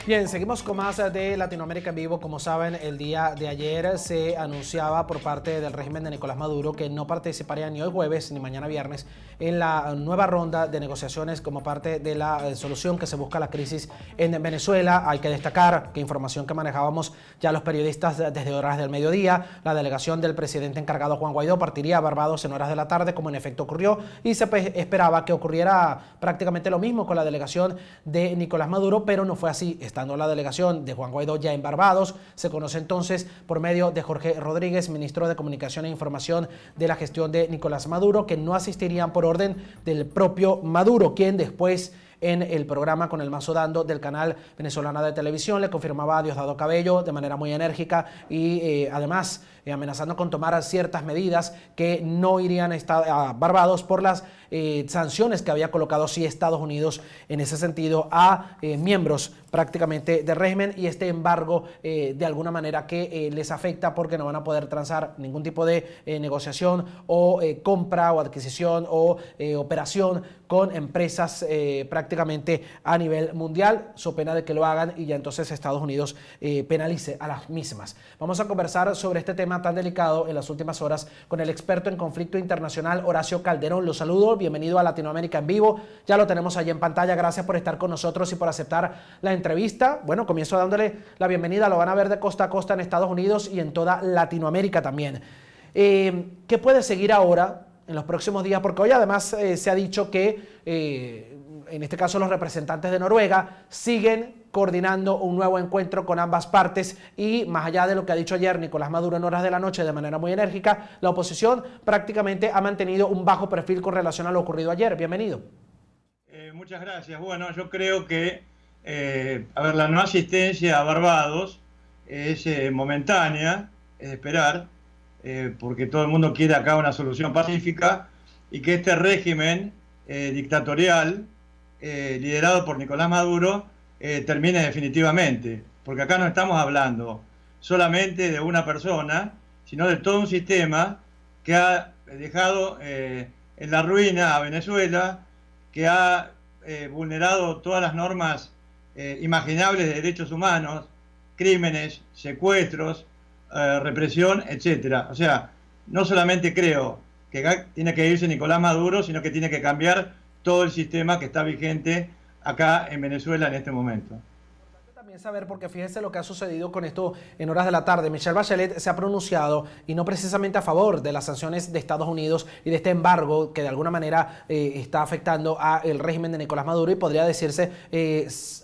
Bien, seguimos con más de Latinoamérica en vivo. Como saben, el día de ayer se anunciaba por parte del régimen de Nicolás Maduro que no participaría ni hoy jueves ni mañana viernes en la nueva ronda de negociaciones como parte de la solución que se busca a la crisis en Venezuela. Hay que destacar que información que manejábamos ya los periodistas desde horas del mediodía, la delegación del presidente encargado Juan Guaidó partiría a Barbados en horas de la tarde, como en efecto ocurrió, y se esperaba que ocurriera prácticamente lo mismo con la delegación de Nicolás Maduro, pero no fue así. Estando la delegación de Juan Guaidó ya en Barbados, se conoce entonces por medio de Jorge Rodríguez, ministro de Comunicación e Información de la gestión de Nicolás Maduro, que no asistirían por orden del propio Maduro, quien después en el programa Con el Mazo Dando del canal venezolano de televisión le confirmaba a Diosdado Cabello de manera muy enérgica y además amenazando con tomar ciertas medidas que no irían a Barbados por las sanciones que había colocado sí Estados Unidos en ese sentido a miembros prácticamente del régimen, y este embargo de alguna manera que les afecta porque no van a poder transar ningún tipo de negociación o compra o adquisición o operación con empresas prácticamente a nivel mundial, so pena de que lo hagan y ya entonces Estados Unidos penalice a las mismas. Vamos a conversar sobre este tema tan delicado en las últimas horas con el experto en conflicto internacional Horacio Calderón. Lo saludo, bienvenido a Latinoamérica en vivo. Ya lo tenemos allí en pantalla. Gracias por estar con nosotros y por aceptar la entrevista. Bueno, comienzo dándole la bienvenida. Lo van a ver de costa a costa en Estados Unidos y en toda Latinoamérica también. ¿Qué puede seguir ahora en los próximos días? Porque hoy además se ha dicho que en este caso los representantes de Noruega siguen coordinando un nuevo encuentro con ambas partes, y más allá de lo que ha dicho ayer Nicolás Maduro en horas de la noche de manera muy enérgica, la oposición prácticamente ha mantenido un bajo perfil con relación a lo ocurrido ayer. Bienvenido. Muchas gracias. Bueno, yo creo que la no asistencia a Barbados es momentánea, es de esperar, porque todo el mundo quiere acá una solución pacífica y que este régimen dictatorial liderado por Nicolás Maduro termine definitivamente, porque acá no estamos hablando solamente de una persona, sino de todo un sistema que ha dejado en la ruina a Venezuela, que ha vulnerado todas las normas imaginables de derechos humanos, crímenes, secuestros, represión, etcétera. O sea, no solamente creo que tiene que irse Nicolás Maduro, sino que tiene que cambiar todo el sistema que está vigente acá en Venezuela en este momento. También saber, porque fíjese lo que ha sucedido con esto en horas de la tarde. Michelle Bachelet se ha pronunciado, y no precisamente a favor de las sanciones de Estados Unidos y de este embargo que de alguna manera está afectando al régimen de Nicolás Maduro, y podría decirse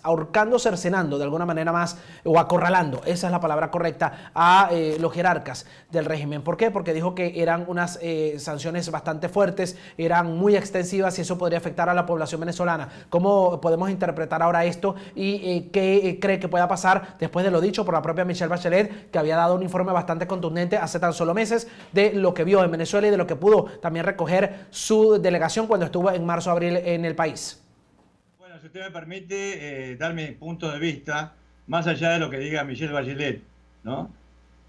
ahorcando, cercenando de alguna manera más, o acorralando, esa es la palabra correcta, a los jerarcas del régimen. ¿Por qué? Porque dijo que eran unas sanciones bastante fuertes, eran muy extensivas y eso podría afectar a la población venezolana. ¿Cómo podemos interpretar ahora esto y qué cree que pueda pasar después de lo dicho por la propia Michelle Bachelet, que había dado un informe bastante contundente hace tan solo meses de lo que vio en Venezuela y de lo que pudo también recoger su delegación cuando estuvo en marzo-abril en el país? Bueno, si usted me permite dar mi punto de vista, más allá de lo que diga Michelle Bachelet, ¿no?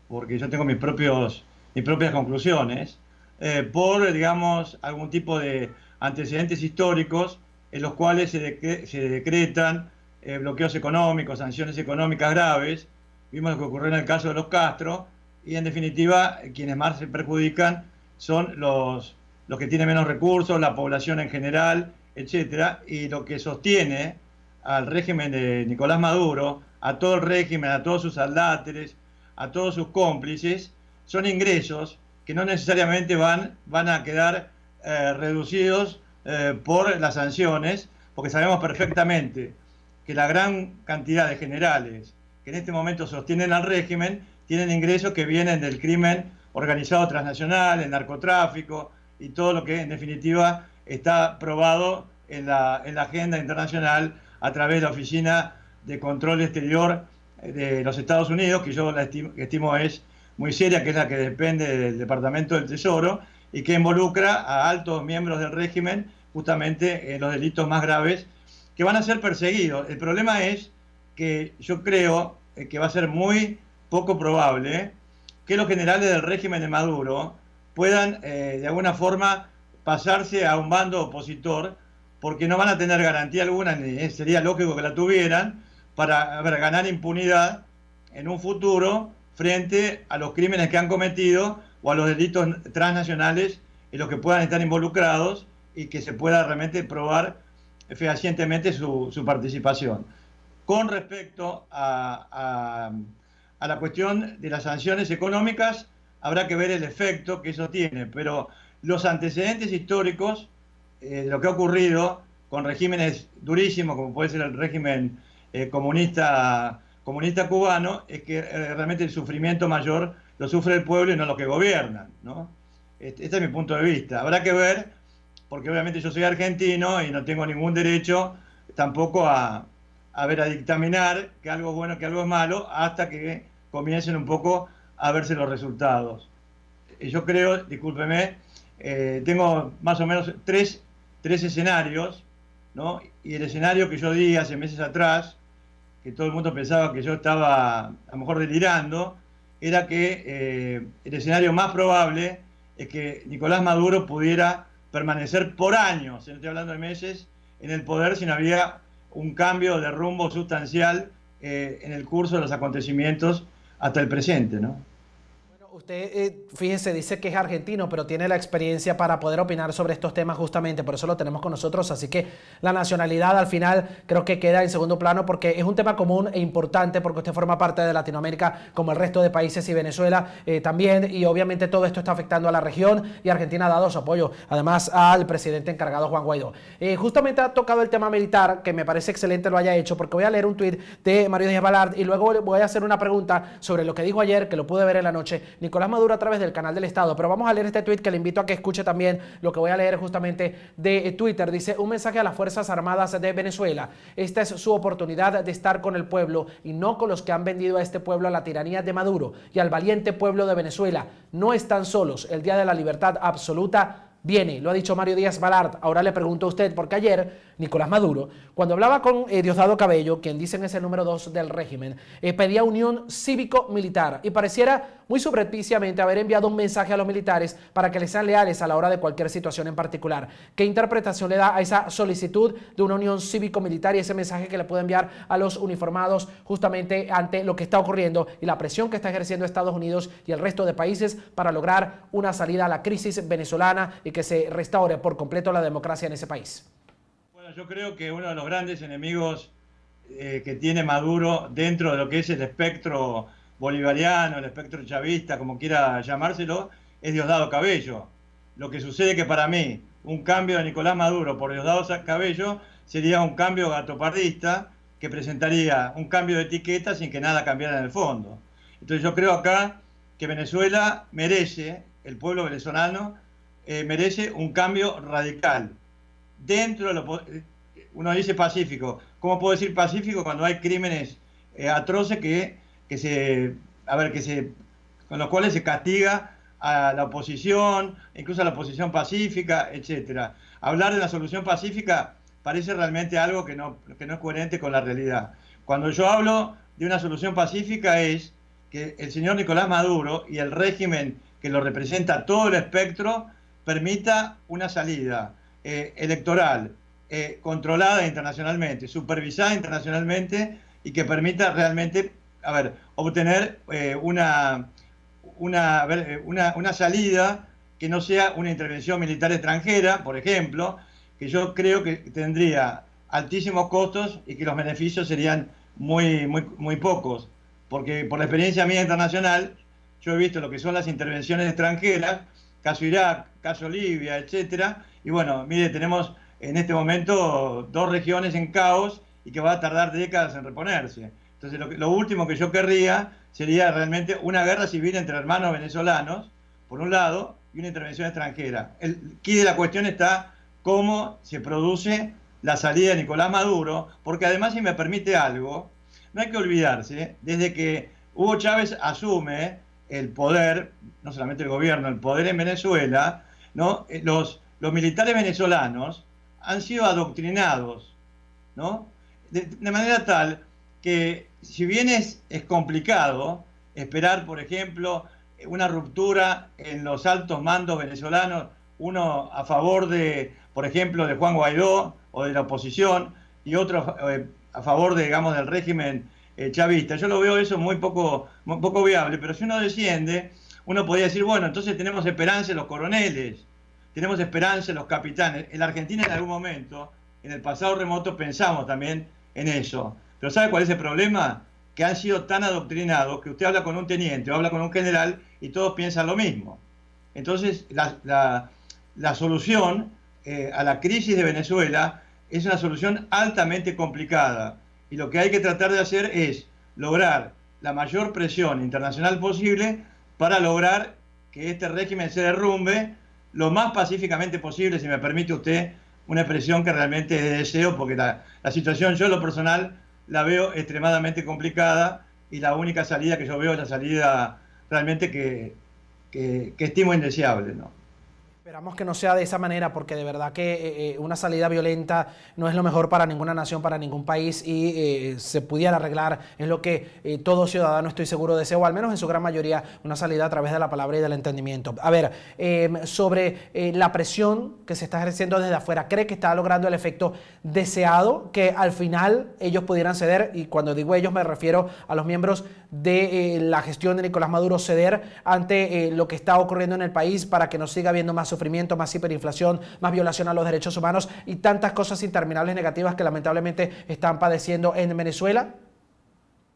Porque yo tengo mis propias conclusiones, por, digamos, algún tipo de antecedentes históricos en los cuales se decretan bloqueos económicos, sanciones económicas graves. Vimos lo que ocurrió en el caso de los Castro, y en definitiva quienes más se perjudican son los que tienen menos recursos, la población en general, etcétera. Y lo que sostiene al régimen de Nicolás Maduro, a todo el régimen, a todos sus adláteres, a todos sus cómplices, son ingresos que no necesariamente van a quedar reducidos por las sanciones, porque sabemos perfectamente que la gran cantidad de generales que en este momento sostienen al régimen tienen ingresos que vienen del crimen organizado transnacional, el narcotráfico y todo lo que en definitiva está probado en la agenda internacional a través de la Oficina de Control Exterior de los Estados Unidos, que yo la estimo es muy seria, que es la que depende del Departamento del Tesoro y que involucra a altos miembros del régimen justamente en los delitos más graves que van a ser perseguidos. El problema es que yo creo que va a ser muy poco probable que los generales del régimen de Maduro puedan de alguna forma pasarse a un bando opositor, porque no van a tener garantía alguna, ni sería lógico que la tuvieran, para ganar impunidad en un futuro frente a los crímenes que han cometido o a los delitos transnacionales en los que puedan estar involucrados y que se pueda realmente probar fehacientemente su participación. Con respecto a la cuestión de las sanciones económicas, habrá que ver el efecto que eso tiene, pero los antecedentes históricos de lo que ha ocurrido con regímenes durísimos, como puede ser el régimen comunista cubano, es que realmente el sufrimiento mayor lo sufre el pueblo y no los que gobiernan, ¿no? Este es mi punto de vista. Habrá que ver, porque obviamente yo soy argentino y no tengo ningún derecho tampoco a dictaminar que algo es bueno, que algo es malo, hasta que comiencen un poco a verse los resultados. Yo creo, discúlpeme, tengo más o menos tres escenarios, ¿no? Y el escenario que yo di hace meses atrás, que todo el mundo pensaba que yo estaba a lo mejor delirando, era que el escenario más probable es que Nicolás Maduro pudiera permanecer por años, no estoy hablando de meses, en el poder si no había un cambio de rumbo sustancial en el curso de los acontecimientos hasta el presente, ¿no? Usted, fíjese, dice que es argentino, pero tiene la experiencia para poder opinar sobre estos temas justamente, por eso lo tenemos con nosotros, así que la nacionalidad al final creo que queda en segundo plano porque es un tema común e importante porque usted forma parte de Latinoamérica como el resto de países y Venezuela también, y obviamente todo esto está afectando a la región y Argentina ha dado su apoyo, además al presidente encargado Juan Guaidó. Justamente ha tocado el tema militar, que me parece excelente lo haya hecho, porque voy a leer un tuit de Mario Díaz Balart y luego voy a hacer una pregunta sobre lo que dijo ayer, que lo pude ver en la noche Nicolás Maduro a través del canal del Estado, pero vamos a leer este tuit que le invito a que escuche también lo que voy a leer justamente de Twitter. Dice: un mensaje a las Fuerzas Armadas de Venezuela. Esta es su oportunidad de estar con el pueblo y no con los que han vendido a este pueblo a la tiranía de Maduro y al valiente pueblo de Venezuela. No están solos. El día de la libertad absoluta viene, lo ha dicho Mario Díaz Balart. Ahora le pregunto a usted, porque ayer Nicolás Maduro, cuando hablaba con Diosdado Cabello, quien dicen es el número 2 del régimen, pedía unión cívico-militar y pareciera muy subrepticiamente haber enviado un mensaje a los militares para que les sean leales a la hora de cualquier situación en particular. ¿Qué interpretación le da a esa solicitud de una unión cívico-militar y ese mensaje que le puede enviar a los uniformados justamente ante lo que está ocurriendo y la presión que está ejerciendo Estados Unidos y el resto de países para lograr una salida a la crisis venezolana y que se restaure por completo la democracia en ese país? Bueno, yo creo que uno de los grandes enemigos que tiene Maduro dentro de lo que es el espectro bolivariano, el espectro chavista, como quiera llamárselo, es Diosdado Cabello. Lo que sucede que para mí un cambio de Nicolás Maduro por Diosdado Cabello sería un cambio gatopardista que presentaría un cambio de etiqueta sin que nada cambiara en el fondo. Entonces yo creo acá que Venezuela merece, el pueblo venezolano merece un cambio radical. Dentro de lo, uno dice pacífico. ¿Cómo puedo decir pacífico cuando hay crímenes atroces con los cuales se castiga a la oposición, incluso a la oposición pacífica, etcétera? Hablar de una solución pacífica parece realmente algo que no es coherente con la realidad. Cuando yo hablo de una solución pacífica es que el señor Nicolás Maduro y el régimen que lo representa todo el espectro permita una salida electoral controlada internacionalmente, supervisada internacionalmente y que permita realmente obtener una salida que no sea una intervención militar extranjera, por ejemplo, que yo creo que tendría altísimos costos y que los beneficios serían muy pocos, porque por la experiencia mía internacional yo he visto lo que son las intervenciones extranjeras, caso Irak, caso Libia, etcétera, y bueno, mire, tenemos en este momento 2 regiones en caos y que va a tardar décadas en reponerse. Entonces lo último que yo querría sería realmente una guerra civil entre hermanos venezolanos, por un lado, y una intervención extranjera. El quid de la cuestión está cómo se produce la salida de Nicolás Maduro, porque además, si me permite algo, no hay que olvidarse, desde que Hugo Chávez asume el poder, no solamente el gobierno, el poder en Venezuela, ¿no? Los militares venezolanos han sido adoctrinados, ¿no? De manera tal que, si bien es complicado esperar, por ejemplo, una ruptura en los altos mandos venezolanos, uno a favor de, por ejemplo, de Juan Guaidó o de la oposición, y otro a favor, digamos, del régimen chavista. Yo lo veo eso muy poco viable, pero si uno desciende, uno podría decir, bueno, entonces tenemos esperanza en los coroneles, tenemos esperanza en los capitanes. En la Argentina en algún momento, en el pasado remoto, pensamos también en eso. Pero ¿sabe cuál es el problema? Que han sido tan adoctrinados que usted habla con un teniente o habla con un general y todos piensan lo mismo. Entonces, la solución a la crisis de Venezuela es una solución altamente complicada. Y lo que hay que tratar de hacer es lograr la mayor presión internacional posible para lograr que este régimen se derrumbe lo más pacíficamente posible, si me permite usted una expresión que realmente es de deseo, porque la situación yo en lo personal la veo extremadamente complicada y la única salida que yo veo es la salida realmente que estimo indeseable, ¿no? Esperamos que no sea de esa manera, porque de verdad que una salida violenta no es lo mejor para ninguna nación, para ningún país, y se pudiera arreglar, es lo que todo ciudadano, estoy seguro, desea, o al menos en su gran mayoría, una salida a través de la palabra y del entendimiento. A ver, sobre la presión que se está ejerciendo desde afuera, ¿cree que está logrando el efecto deseado, que al final ellos pudieran ceder? Y cuando digo ellos me refiero a los miembros de la gestión de Nicolás Maduro, ceder ante lo que está ocurriendo en el país para que no siga habiendo más sufrimiento, más hiperinflación, más violación a los derechos humanos y tantas cosas interminables negativas que lamentablemente están padeciendo en Venezuela?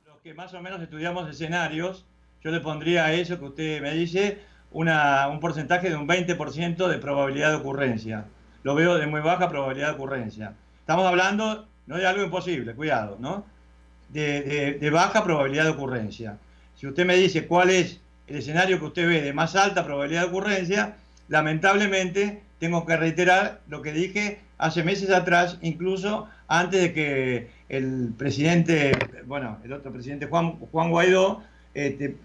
Los que más o menos estudiamos escenarios, yo le pondría a eso que usted me dice un porcentaje de un 20% de probabilidad de ocurrencia. Lo veo de muy baja probabilidad de ocurrencia. Estamos hablando no de algo imposible, cuidado, ¿no? De baja probabilidad de ocurrencia. Si usted me dice cuál es el escenario que usted ve de más alta probabilidad de ocurrencia, lamentablemente tengo que reiterar lo que dije hace meses atrás, incluso antes de que el presidente, bueno, el otro presidente Juan Guaidó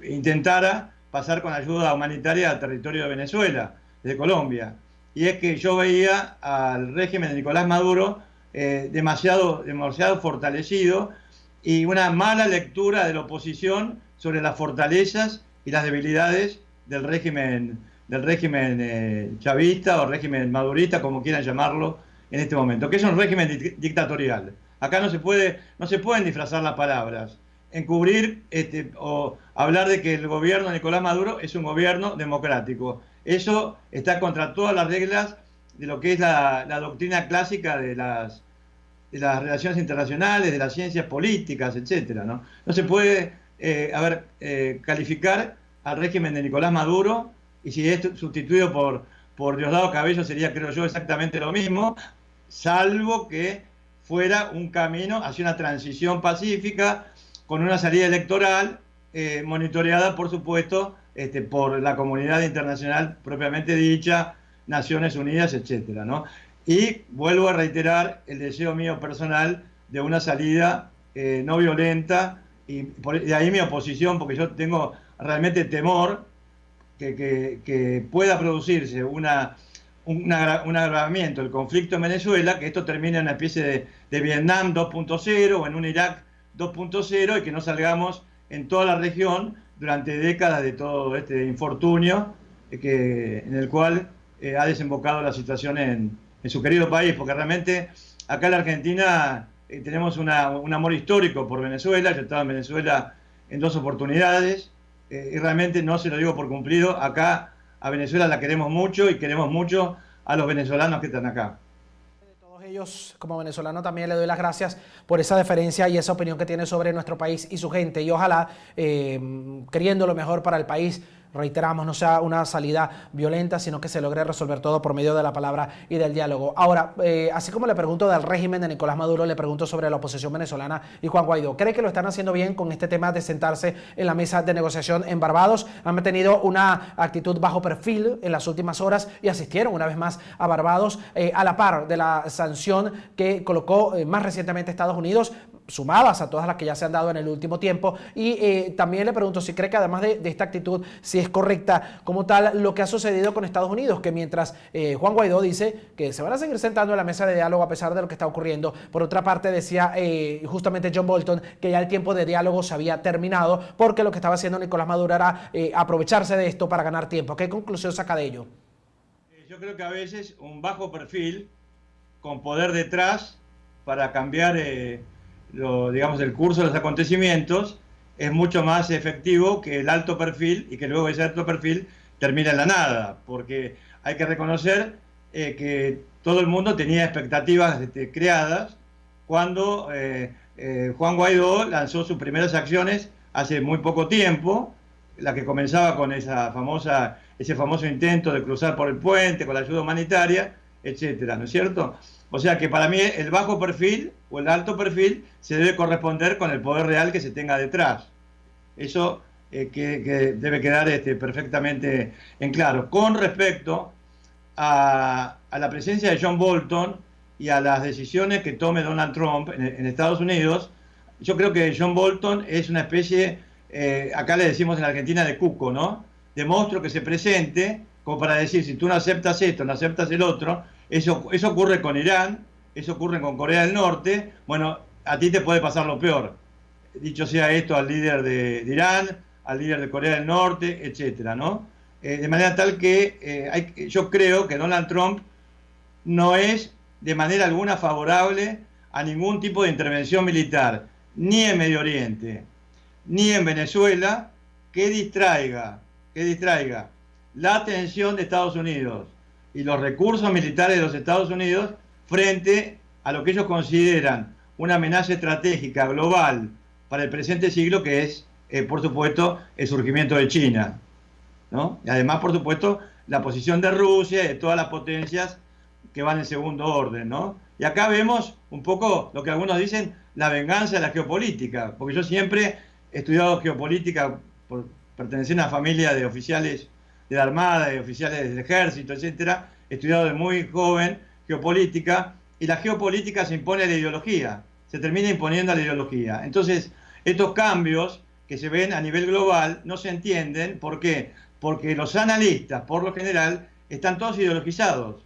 intentara pasar con ayuda humanitaria al territorio de Venezuela, de Colombia. Y es que yo veía al régimen de Nicolás Maduro demasiado fortalecido y una mala lectura de la oposición sobre las fortalezas y las debilidades del régimen chavista o régimen madurista, como quieran llamarlo en este momento, que es un régimen dictatorial. Acá no se pueden disfrazar las palabras, encubrir o hablar de que el gobierno de Nicolás Maduro es un gobierno democrático. Eso está contra todas las reglas de lo que es la doctrina clásica de las relaciones internacionales, de las ciencias políticas, etcétera, ¿no? No se puede calificar al régimen de Nicolás Maduro, y si es sustituido por Diosdado Cabello sería, creo yo, exactamente lo mismo, salvo que fuera un camino hacia una transición pacífica con una salida electoral monitoreada, por supuesto, por la comunidad internacional propiamente dicha, Naciones Unidas, etcétera, ¿no? Y vuelvo a reiterar el deseo mío personal de una salida no violenta, y de ahí mi oposición, porque yo tengo realmente temor que pueda producirse un agravamiento del conflicto en Venezuela, que esto termine en una especie de Vietnam 2.0 o en un Irak 2.0 y que no salgamos en toda la región durante décadas de todo este infortunio en el cual ha desembocado la situación en su querido país, porque realmente acá en la Argentina tenemos un amor histórico por Venezuela. Yo he estado en Venezuela en 2 oportunidades y realmente no se lo digo por cumplido. Acá a Venezuela la queremos mucho y queremos mucho a los venezolanos que están acá. Todos ellos, como venezolano, también le doy las gracias por esa deferencia y esa opinión que tiene sobre nuestro país y su gente, y ojalá, queriendo lo mejor para el país, reiteramos, no sea una salida violenta, sino que se logre resolver todo por medio de la palabra y del diálogo. Ahora, así como le pregunto del régimen de Nicolás Maduro, le pregunto sobre la oposición venezolana y Juan Guaidó. ¿Cree que lo están haciendo bien con este tema de sentarse en la mesa de negociación en Barbados? Han mantenido una actitud bajo perfil en las últimas horas y asistieron una vez más a Barbados, a la par de la sanción que colocó más recientemente Estados Unidos, sumadas a todas las que ya se han dado en el último tiempo. Y también le pregunto si cree que además de esta actitud, si es correcta como tal lo que ha sucedido con Estados Unidos, que mientras Juan Guaidó dice que se van a seguir sentando en la mesa de diálogo a pesar de lo que está ocurriendo, por otra parte decía justamente John Bolton que ya el tiempo de diálogo se había terminado porque lo que estaba haciendo Nicolás Maduro era aprovecharse de esto para ganar tiempo. ¿Qué conclusión saca de ello? Yo creo que a veces un bajo perfil con poder detrás para cambiar digamos, el curso de los acontecimientos es mucho más efectivo que el alto perfil y que luego ese alto perfil termina en la nada, porque hay que reconocer que todo el mundo tenía expectativas creadas cuando Juan Guaidó lanzó sus primeras acciones hace muy poco tiempo, la que comenzaba con ese famoso intento de cruzar por el puente con la ayuda humanitaria, etcétera, ¿no es cierto? O sea que para mí el bajo perfil o el alto perfil se debe corresponder con el poder real que se tenga detrás. Eso que debe quedar perfectamente en claro. Con respecto a la presencia de John Bolton y a las decisiones que tome Donald Trump en Estados Unidos, yo creo que John Bolton es una especie, acá le decimos en Argentina, de cuco, ¿no? De monstruo que se presente, como para decir, si tú no aceptas esto, no aceptas el otro. Eso ocurre con Irán, eso ocurre con Corea del Norte. Bueno, a ti te puede pasar lo peor. Dicho sea esto al líder de Irán, al líder de Corea del Norte, etcétera, ¿no? De manera tal que yo creo que Donald Trump no es de manera alguna favorable a ningún tipo de intervención militar, ni en Medio Oriente, ni en Venezuela, que distraiga la atención de Estados Unidos y los recursos militares de los Estados Unidos frente a lo que ellos consideran una amenaza estratégica global para el presente siglo, que es, por supuesto, el surgimiento de China, ¿no? Y además, por supuesto, la posición de Rusia y de todas las potencias que van en segundo orden, ¿no? Y acá vemos un poco lo que algunos dicen, la venganza de la geopolítica, porque yo siempre he estudiado geopolítica por pertenecer a una familia de oficiales de la Armada, de oficiales del Ejército, etcétera. He estudiado de muy joven geopolítica, y la geopolítica se impone a la ideología, se termina imponiendo a la ideología. Entonces, estos cambios que se ven a nivel global no se entienden. ¿Por qué? Porque los analistas, por lo general, están todos ideologizados,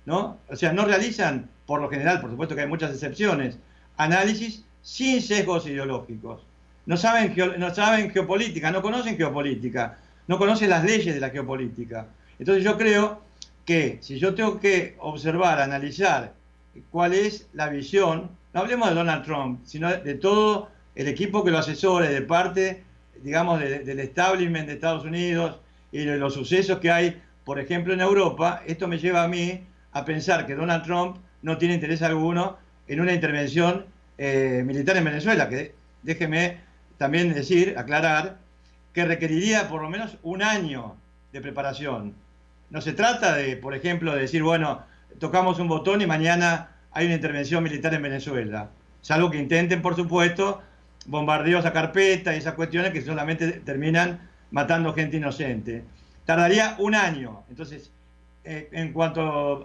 ¿no? O sea, no realizan, por lo general, por supuesto que hay muchas excepciones, análisis sin sesgos ideológicos. No saben geopolítica, no conocen geopolítica, no conocen las leyes de la geopolítica. Entonces yo creo que si yo tengo que observar, analizar cuál es la visión, no hablemos de Donald Trump, sino de todo el equipo que lo asesore, de parte, digamos, del establishment de Estados Unidos y de los sucesos que hay, por ejemplo, en Europa, esto me lleva a mí a pensar que Donald Trump no tiene interés alguno en una intervención militar en Venezuela, que déjeme también aclarar, que requeriría por lo menos un año de preparación. No se trata de, por ejemplo, de decir, bueno, tocamos un botón y mañana hay una intervención militar en Venezuela. Salvo que intenten, por supuesto, bombardeos a carpeta y esas cuestiones que solamente terminan matando gente inocente. Tardaría un año. Entonces, en cuanto,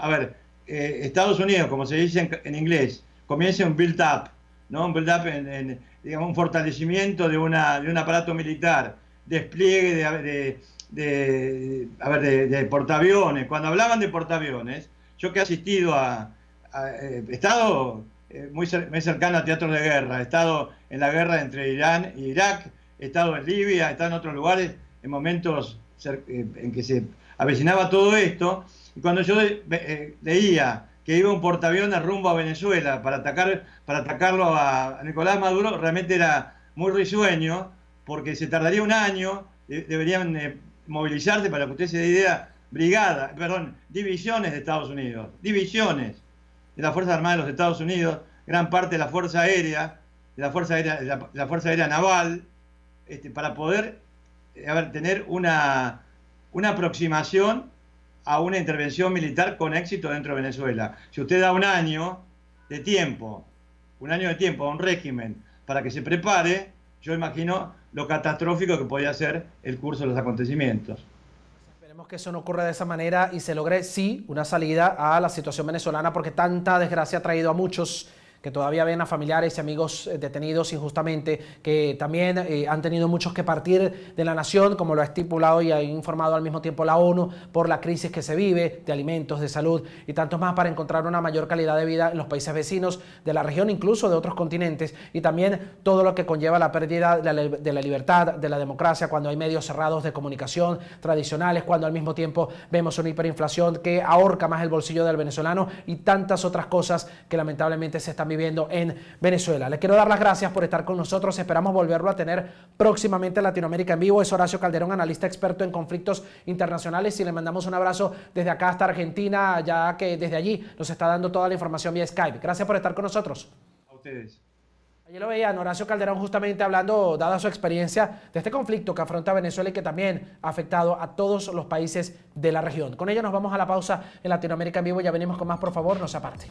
Estados Unidos, como se dice en inglés, comienza un build-up, ¿no? Un build-up digamos, un fortalecimiento de un aparato militar, despliegue de portaaviones. Cuando hablaban de portaaviones, yo que he asistido he estado muy cercano a teatros de guerra, he estado en la guerra entre Irán e Irak, he estado en Libia, he estado en otros lugares en momentos en que se avecinaba todo esto, y cuando yo leía que iba un portaaviones rumbo a Venezuela para atacarlo a Nicolás Maduro, realmente era muy risueño, porque se tardaría un año, deberían movilizarse, para que usted se dé idea, divisiones de Estados Unidos, divisiones de las Fuerzas Armadas de los Estados Unidos, gran parte de la Fuerza Aérea, de la Fuerza Aérea Naval, para poder tener una aproximación a una intervención militar con éxito dentro de Venezuela. Si usted da un año de tiempo a un régimen para que se prepare, yo imagino lo catastrófico que podía ser el curso de los acontecimientos. Esperemos que eso no ocurra de esa manera y se logre, sí, una salida a la situación venezolana, porque tanta desgracia ha traído a muchos que todavía ven a familiares y amigos detenidos injustamente, que también han tenido muchos que partir de la nación, como lo ha estipulado y ha informado al mismo tiempo la ONU, por la crisis que se vive de alimentos, de salud y tantos más, para encontrar una mayor calidad de vida en los países vecinos de la región, incluso de otros continentes, y también todo lo que conlleva la pérdida de la libertad, de la democracia, cuando hay medios cerrados de comunicación tradicionales, cuando al mismo tiempo vemos una hiperinflación que ahorca más el bolsillo del venezolano y tantas otras cosas que lamentablemente se están viviendo en Venezuela. Le quiero dar las gracias por estar con nosotros. Esperamos volverlo a tener próximamente en Latinoamérica en Vivo. Es Horacio Calderón, analista experto en conflictos internacionales, y le mandamos un abrazo desde acá hasta Argentina, ya que desde allí nos está dando toda la información vía Skype. Gracias por estar con nosotros. A ustedes. Allí lo veían, Horacio Calderón, justamente hablando, dada su experiencia, de este conflicto que afronta Venezuela y que también ha afectado a todos los países de la región. Con ello nos vamos a la pausa en Latinoamérica en Vivo. Ya venimos con más, por favor, no se aparte.